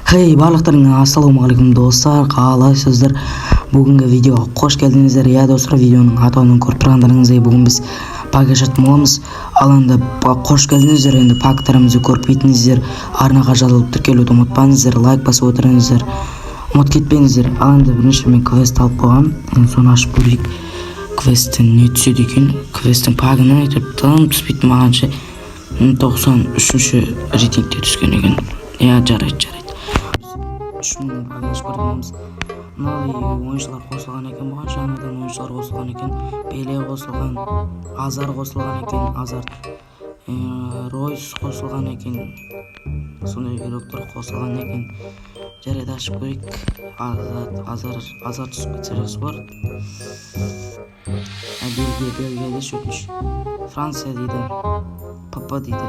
Hey барлықтарыңа ассаламу алейкум достар, қалайсыздар? Бүгінгі видеоға қош келдіңіздер. Я достар, видеоның атауынан көріп тұрғандарыңыздай бүгін біз пак ашатын боламыз. Ал енді қош келдіңіздер. Енді пактарымызды көріп кетіңіздер. Арнаға жазылып тіркелуді ұмытпаңыздар, лайк басып отырыңыздар. Ұмытып кетпеңіздер. Ал енді бірінші мен квест алып қойғам. Соны ашып көрейік. Квесттің не түседі екен? Квесттің пагынан айтып тым түспейтін мағанша 93-ші рейтингте түскен екен. Я жарайды. 3000 пагаш көргеніміз. Мынау ойыншылар қосылған екен, бұған жаңадан ойыншылар қосылған екен. Пеле қосылған, Азар қосылған екен, Азар. Ройс қосылған екен. Сондай игроктар қосылған екен. Жарайды ашып көрейік. Азар түсіп кетсе жақсы бар. Бельгия шөтіш. Франция дейді. Папа дейді.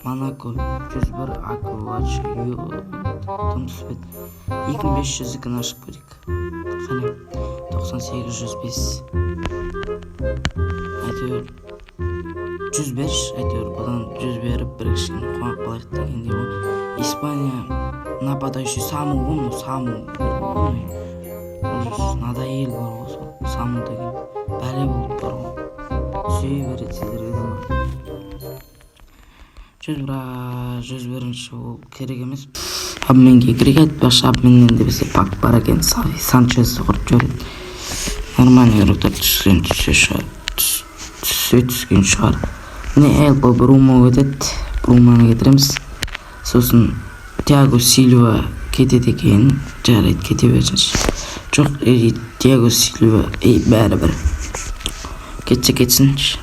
Монако 101 Аквач тым түспет. 2500-ікін ашып көрейік. Қане 98-105. Әйтеуір 105, әйтеуір бұдан 100 беріп бір кішкене қуанып қалайық дегенде ғой. Испания нападающий Саму ғой, Саму. Надоел бар ғой сол Саму деген. Бәле болып бар ғой. Сүйе береді сіздерге де. 101-ші ол керек емес. Абменге керек айтпашы, абменнен де бізде пак бар екен. Санчезді құрып жүреді. Нормальный игроктар түскен шығар. Не Элпо Брумо кетеді. Бруманы кетіреміз. Сосын Тиаго Сильва кетеді екен. Жарайды, кете берсінші. Жоқ, Тиаго Сильва бәрі-бір. Кетсінші.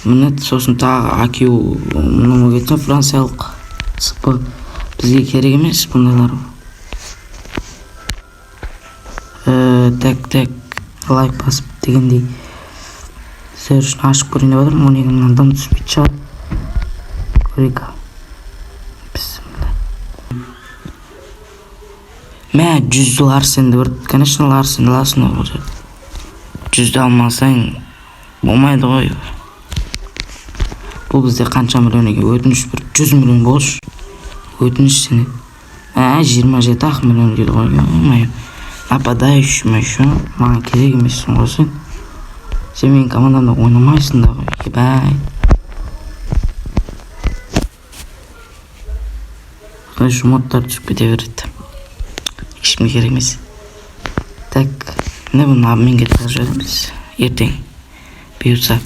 Міне сосын тағы Акиу мұны кетсін, франциялық сыпы бізге керек емес бұндайлар. Так, лайк басып дегендей сіздер үшін ашып көрейін деп отырмын. 12-мнан дым түспейді шығар. Көрейік. Мә 100 Ларсенді бір, конечно Ларсен olur. 100-ді алмасаң болмайды ғой. Бұл бізде қанша миллион екен? Өтініш бір 100 миллион болшы. Өтініш сені. 27 миллион дейді ғой. Нападающий ма еще? Маған керек емессің ғой сен. Сен менің командамда ойнамайсың да ғой. Ебай. Қайшы модтар түсіп кете береді. Ешкімге керек емес. Так, не бұны абмен кетіп жүреміз. Ертең. Бұйырса.